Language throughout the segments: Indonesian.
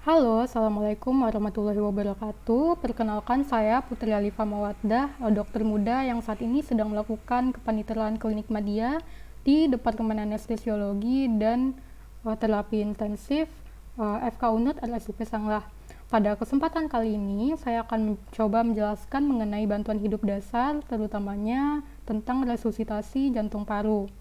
Halo, Assalamualaikum warahmatullahi wabarakatuh. Perkenalkan saya Putri Alifa Mawaddah, dokter muda yang saat ini sedang melakukan kepanitiaan klinik media di Departemen Anestesiologi dan Terapi Intensif FK Unut RSUP Sanglah. Pada kesempatan kali ini, saya akan mencoba menjelaskan mengenai bantuan hidup dasar, terutamanya tentang resusitasi jantung paru.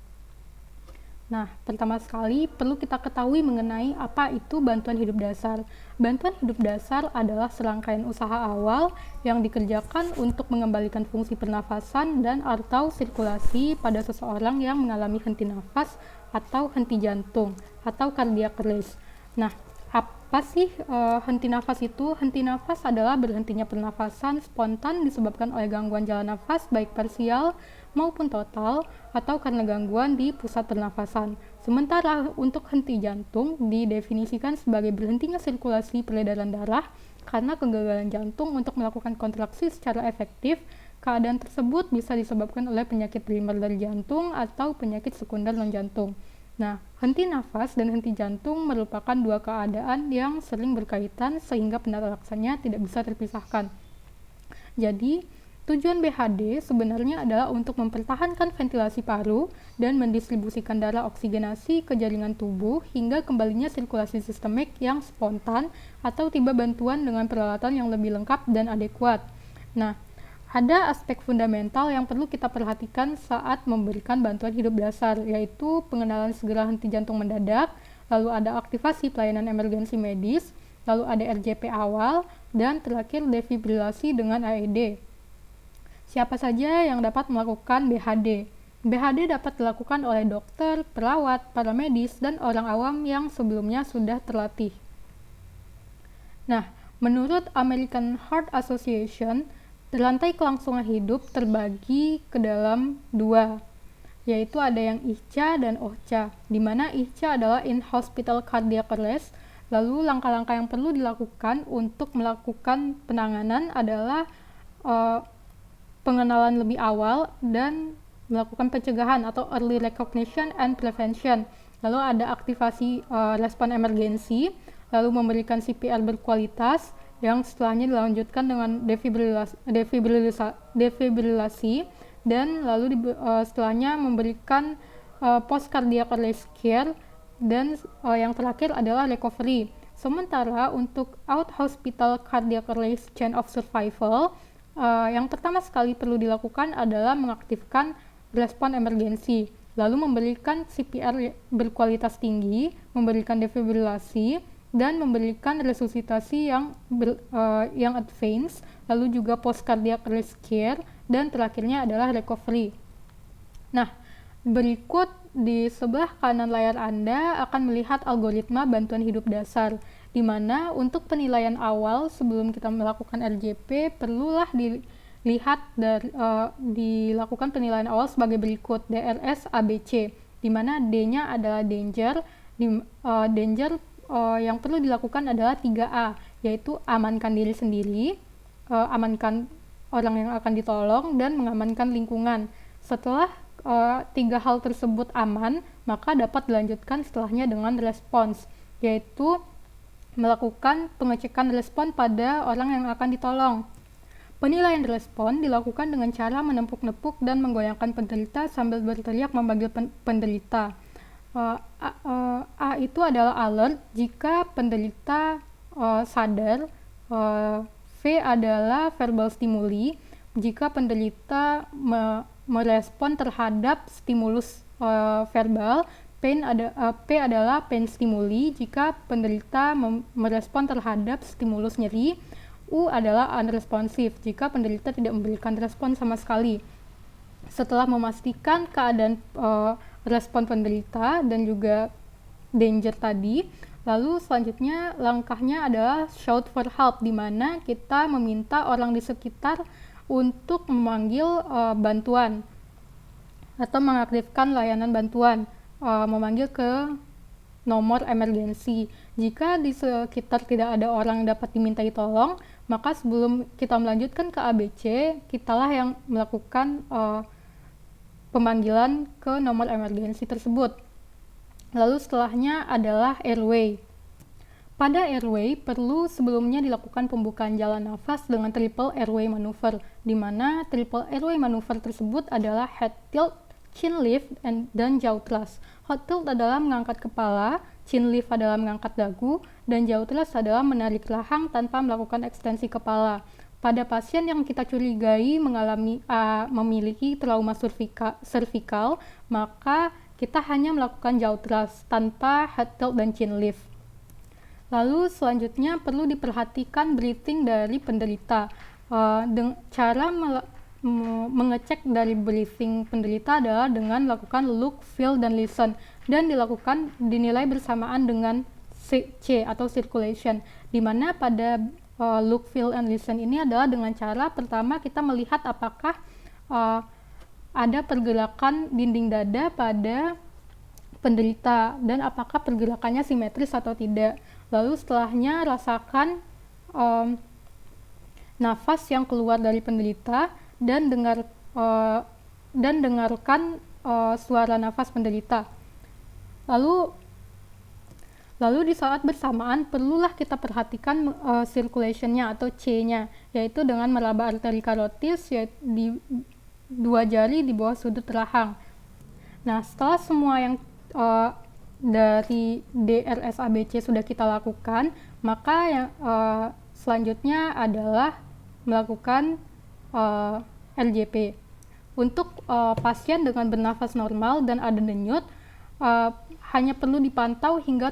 Nah, pertama sekali perlu kita ketahui mengenai apa itu bantuan hidup dasar. Bantuan hidup dasar adalah serangkaian usaha awal yang dikerjakan untuk mengembalikan fungsi pernafasan dan atau sirkulasi pada seseorang yang mengalami henti nafas atau henti jantung atau cardiac arrest. Nah, apa sih henti nafas itu? Henti nafas adalah berhentinya pernafasan spontan disebabkan oleh gangguan jalan nafas baik parsial maupun total atau karena gangguan di pusat pernafasan. Sementara untuk henti jantung didefinisikan sebagai berhentinya sirkulasi peredaran darah karena kegagalan jantung untuk melakukan kontraksi secara efektif. Keadaan tersebut bisa disebabkan oleh penyakit primer dari jantung atau penyakit sekunder non-jantung. Nah, henti nafas dan henti jantung merupakan dua keadaan yang sering berkaitan sehingga penerapannya tidak bisa terpisahkan. Jadi, tujuan BHD sebenarnya adalah untuk mempertahankan ventilasi paru dan mendistribusikan darah oksigenasi ke jaringan tubuh hingga kembalinya sirkulasi sistemik yang spontan atau tiba bantuan dengan peralatan yang lebih lengkap dan adekuat. Nah, ada aspek fundamental yang perlu kita perhatikan saat memberikan bantuan hidup dasar, yaitu pengenalan segera henti jantung mendadak, lalu ada aktivasi pelayanan emergensi medis, lalu ada RJP awal, dan terakhir defibrilasi dengan AED. Siapa saja yang dapat melakukan BHD? BHD dapat dilakukan oleh dokter, perawat, para medis, dan orang awam yang sebelumnya sudah terlatih. Nah, menurut American Heart Association, rantai kelangsungan hidup terbagi ke dalam dua, yaitu ada yang ICHA dan OCHA, di mana ICHA adalah in-hospital cardiac arrest. Lalu langkah-langkah yang perlu dilakukan untuk melakukan penanganan adalah pengenalan lebih awal dan melakukan pencegahan atau early recognition and prevention. Lalu ada aktivasi respon emergensi, lalu memberikan CPR berkualitas, yang setelahnya dilanjutkan dengan defibrilasi dan lalu setelahnya memberikan post cardiac arrest care dan yang terakhir adalah recovery. Sementara untuk out hospital cardiac arrest chain of survival, yang pertama sekali perlu dilakukan adalah mengaktifkan respon emergensi, lalu memberikan CPR berkualitas tinggi, memberikan defibrilasi, dan memberikan resusitasi yang advance, lalu juga post cardiac arrest care, dan terakhirnya adalah recovery. Nah, berikut di sebelah kanan layar Anda akan melihat algoritma bantuan hidup dasar, di mana untuk penilaian awal sebelum kita melakukan RJP perlulah dilakukan penilaian awal sebagai berikut, DRS ABC, di mana D-nya adalah danger, yang perlu dilakukan adalah 3A, yaitu amankan diri sendiri, amankan orang yang akan ditolong, dan mengamankan lingkungan. Setelah tiga hal tersebut aman, maka dapat dilanjutkan setelahnya dengan respons, yaitu melakukan pengecekan respon pada orang yang akan ditolong. Penilaian respon dilakukan dengan cara menepuk-nepuk dan menggoyangkan penderita sambil berteriak memanggil penderita. A itu adalah alert jika penderita sadar. V adalah verbal stimuli jika penderita merespon terhadap stimulus verbal. P adalah pain stimuli jika penderita merespon terhadap stimulus nyeri. U adalah unresponsive jika penderita tidak memberikan respon sama sekali. Setelah memastikan keadaan respon penderita dan juga danger tadi, lalu selanjutnya langkahnya adalah shout for help, di mana kita meminta orang di sekitar untuk memanggil bantuan atau mengaktifkan layanan bantuan, memanggil ke nomor emergensi. Jika di sekitar tidak ada orang yang dapat dimintai tolong, maka sebelum kita melanjutkan ke ABC, kitalah yang melakukan pemanggilan ke nomor emergensi tersebut. Lalu setelahnya adalah airway. Pada airway, perlu sebelumnya dilakukan pembukaan jalan nafas dengan triple airway maneuver, di mana triple airway maneuver tersebut adalah head tilt, chin lift, dan jaw thrust. Head tilt adalah mengangkat kepala, chin lift adalah mengangkat dagu, dan jaw thrust adalah menarik rahang tanpa melakukan ekstensi kepala. Pada pasien yang kita curigai memiliki trauma cervical, maka kita hanya melakukan jaw thrust tanpa head tilt dan chin lift. Lalu selanjutnya perlu diperhatikan breathing dari penderita. Cara mengecek dari breathing penderita adalah dengan melakukan look, feel, dan listen, dan dinilai bersamaan dengan C atau circulation, di mana pada look, feel, and listen ini adalah dengan cara pertama kita melihat apakah ada pergerakan dinding dada pada penderita dan apakah pergerakannya simetris atau tidak. Lalu setelahnya rasakan nafas yang keluar dari penderita dan dengarkan suara nafas penderita. Lalu di saat bersamaan perlulah kita perhatikan circulation-nya atau C-nya, yaitu dengan meraba arteri karotis di 2 jari di bawah sudut rahang. Nah, setelah semua yang dari DRS-ABC sudah kita lakukan, maka yang selanjutnya adalah melakukan RJP. Untuk pasien dengan bernafas normal dan ada denyut, hanya perlu dipantau hingga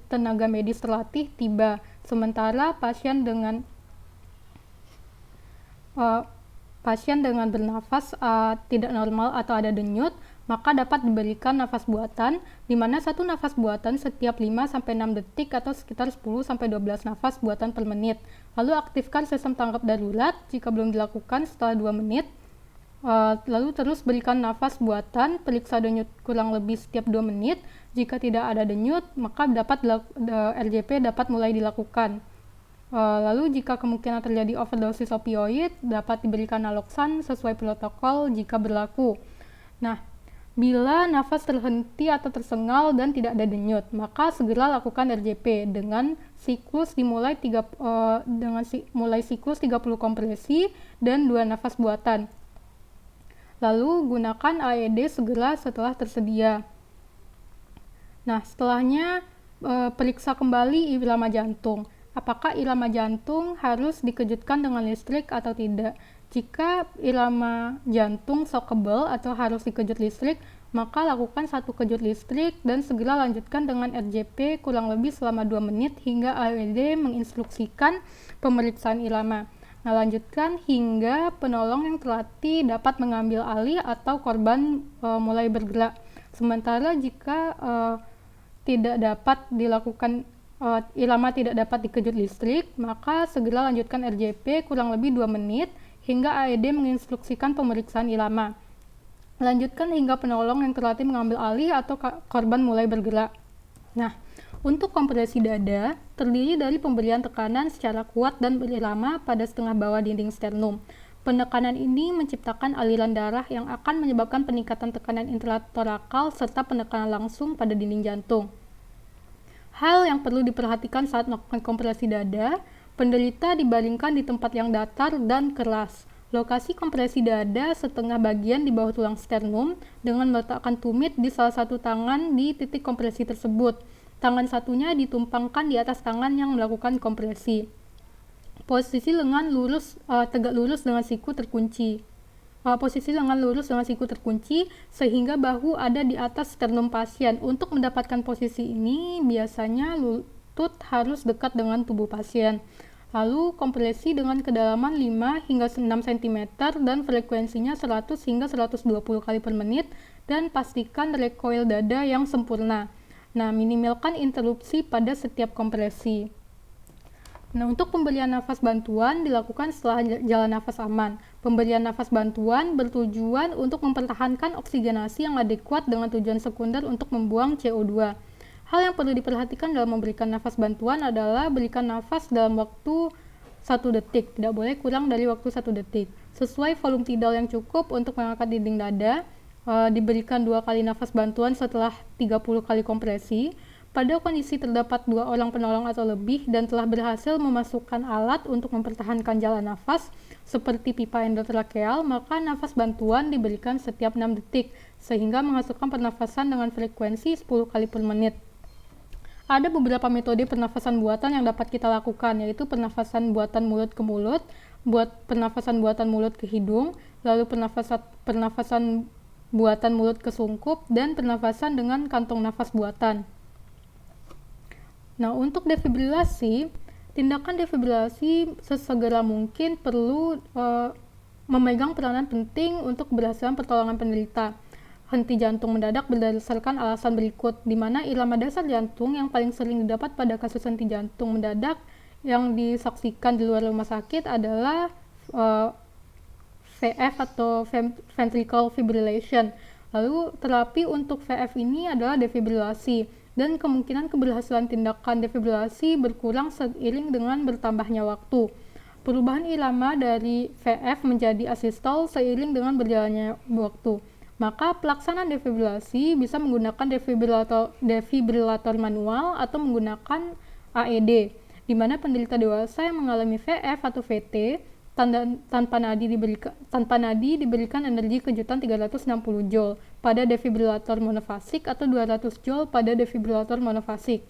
tenaga medis terlatih tiba. Sementara pasien dengan bernafas tidak normal atau ada denyut, maka dapat diberikan nafas buatan, di mana satu nafas buatan setiap 5-6 detik atau sekitar 10-12 nafas buatan per menit. Lalu aktifkan sistem tanggap darurat jika belum dilakukan setelah 2 menit. Lalu terus berikan nafas buatan, periksa denyut kurang lebih setiap 2 menit. Jika tidak ada denyut, maka RJP dapat mulai dilakukan. Lalu jika kemungkinan terjadi overdosis opioid, dapat diberikan naloxon sesuai protokol jika berlaku. Nah, bila nafas terhenti atau tersengal dan tidak ada denyut, maka segera lakukan RJP dengan siklus dimulai mulai siklus 30 kompresi dan 2 nafas buatan. Lalu gunakan AED segera setelah tersedia. Nah, setelahnya periksa kembali irama jantung. Apakah irama jantung harus dikejutkan dengan listrik atau tidak? Jika irama jantung shockable atau harus dikejut listrik, maka lakukan 1 kejut listrik dan segera lanjutkan dengan RJP kurang lebih selama 2 menit hingga AED menginstruksikan pemeriksaan irama. Nah, lanjutkan hingga penolong yang terlatih dapat mengambil alih atau korban mulai bergerak. Sementara jika tidak dapat dilakukan irama tidak dapat dikejut listrik, maka segera lanjutkan RJP kurang lebih 2 menit hingga AED menginstruksikan pemeriksaan irama. Lanjutkan hingga penolong yang terlatih mengambil alih atau korban mulai bergerak. Nah, untuk kompresi dada terdiri dari pemberian tekanan secara kuat dan berirama pada setengah bawah dinding sternum. Penekanan ini menciptakan aliran darah yang akan menyebabkan peningkatan tekanan intratorakal serta penekanan langsung pada dinding jantung. Hal yang perlu diperhatikan saat melakukan kompresi dada, penderita dibaringkan di tempat yang datar dan keras. Lokasi kompresi dada setengah bagian di bawah tulang sternum dengan meletakkan tumit di salah satu tangan di titik kompresi tersebut. Tangan satunya ditumpangkan di atas tangan yang melakukan kompresi. Posisi lengan tegak lurus dengan siku terkunci. Sehingga bahu ada di atas sternum pasien. Untuk mendapatkan posisi ini, biasanya lutut harus dekat dengan tubuh pasien. Lalu kompresi dengan kedalaman 5 hingga 6 cm dan frekuensinya 100 hingga 120 kali per menit, dan pastikan recoil dada yang sempurna. Nah, minimalkan interupsi pada setiap kompresi. Nah, untuk pemberian nafas bantuan dilakukan setelah jalan nafas aman. Pemberian nafas bantuan bertujuan untuk mempertahankan oksigenasi yang adekuat dengan tujuan sekunder untuk membuang CO2. Hal yang perlu diperhatikan dalam memberikan nafas bantuan adalah berikan nafas dalam waktu 1 detik, tidak boleh kurang dari waktu 1 detik. Sesuai volume tidal yang cukup untuk mengangkat dinding dada, diberikan 2 kali nafas bantuan setelah 30 kali kompresi. Pada kondisi terdapat 2 orang penolong atau lebih dan telah berhasil memasukkan alat untuk mempertahankan jalan nafas, seperti pipa endotrakeal, maka nafas bantuan diberikan setiap 6 detik, sehingga menghasilkan pernafasan dengan frekuensi 10 kali per menit. Ada beberapa metode pernafasan buatan yang dapat kita lakukan, yaitu pernafasan buatan mulut ke mulut, pernafasan buatan mulut ke hidung, lalu pernafasan buatan mulut ke sungkup, dan pernafasan dengan kantong nafas buatan. Nah, untuk defibrilasi, tindakan defibrilasi sesegera mungkin perlu memegang peranan penting untuk keberhasilan pertolongan penderita. Henti jantung mendadak berdasarkan alasan berikut, di mana irama dasar jantung yang paling sering didapat pada kasus henti jantung mendadak yang disaksikan di luar rumah sakit adalah VF atau ventricular fibrillation. Lalu terapi untuk VF ini adalah defibrilasi, dan kemungkinan keberhasilan tindakan defibrilasi berkurang seiring dengan bertambahnya waktu. Perubahan irama dari VF menjadi asistol seiring dengan berjalannya waktu. Maka pelaksanaan defibrilasi bisa menggunakan defibrilator manual atau menggunakan AED, di mana penderita dewasa yang mengalami VF atau VT tanpa nadi diberikan energi kejutan 360 joule pada defibrilator monofasik atau 200 joule pada defibrilator monofasik.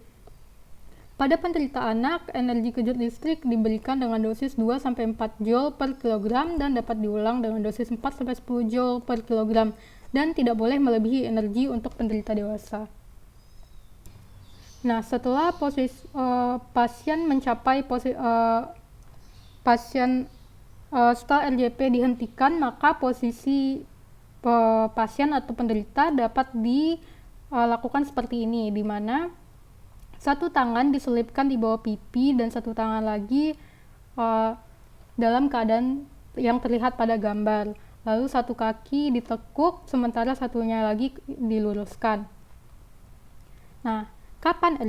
Pada penderita anak, energi kejut listrik diberikan dengan dosis 2-4 joule per kilogram dan dapat diulang dengan dosis 4-10 joule per kilogram dan tidak boleh melebihi energi untuk penderita dewasa. Nah, setelah pasien mencapai setelah RJP dihentikan, maka posisi pasien atau penderita dapat dilakukan seperti ini, di mana satu tangan diselipkan di bawah pipi dan satu tangan lagi dalam keadaan yang terlihat pada gambar. Lalu satu kaki ditekuk, sementara satunya lagi diluruskan. Nah, kapan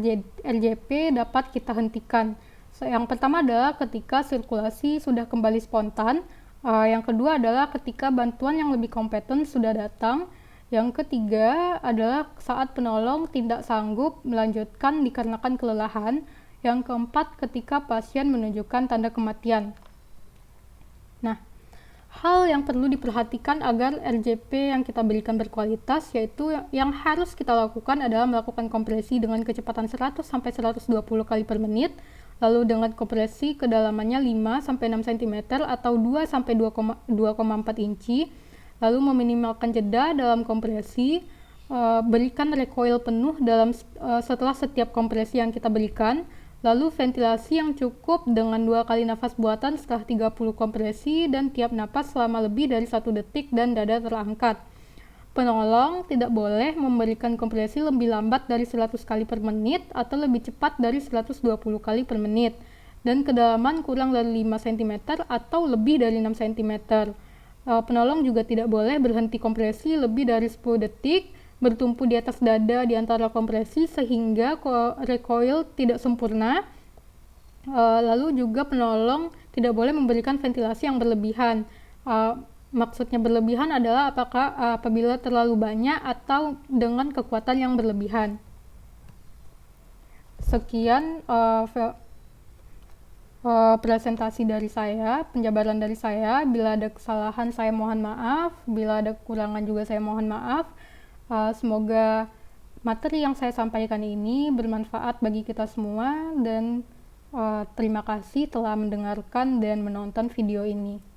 RJP dapat kita hentikan? Yang pertama adalah ketika sirkulasi sudah kembali spontan. Yang kedua adalah ketika bantuan yang lebih kompeten sudah datang. Yang ketiga adalah saat penolong tidak sanggup melanjutkan dikarenakan kelelahan. Yang keempat, ketika pasien menunjukkan tanda kematian. Nah, hal yang perlu diperhatikan agar RJP yang kita berikan berkualitas, yaitu yang harus kita lakukan adalah melakukan kompresi dengan kecepatan 100-120 kali per menit, lalu dengan kompresi kedalamannya 5-6 cm atau 2-2,4 inci, lalu meminimalkan jeda dalam kompresi, berikan recoil penuh setelah setiap kompresi yang kita berikan, lalu ventilasi yang cukup dengan 2 kali nafas buatan setelah 30 kompresi dan tiap napas selama lebih dari 1 detik dan dada terangkat. Penolong tidak boleh memberikan kompresi lebih lambat dari 100 kali per menit atau lebih cepat dari 120 kali per menit, dan kedalaman kurang dari 5 cm atau lebih dari 6 cm. Penolong juga tidak boleh berhenti kompresi lebih dari 10 detik, bertumpu di atas dada di antara kompresi sehingga recoil tidak sempurna. Lalu juga penolong tidak boleh memberikan ventilasi yang berlebihan. Maksudnya berlebihan adalah apabila terlalu banyak atau dengan kekuatan yang berlebihan. Sekian presentasi dari saya, penjabaran dari saya. Bila ada kesalahan saya mohon maaf, bila ada kekurangan juga saya mohon maaf. Semoga materi yang saya sampaikan ini bermanfaat bagi kita semua, dan terima kasih telah mendengarkan dan menonton video ini.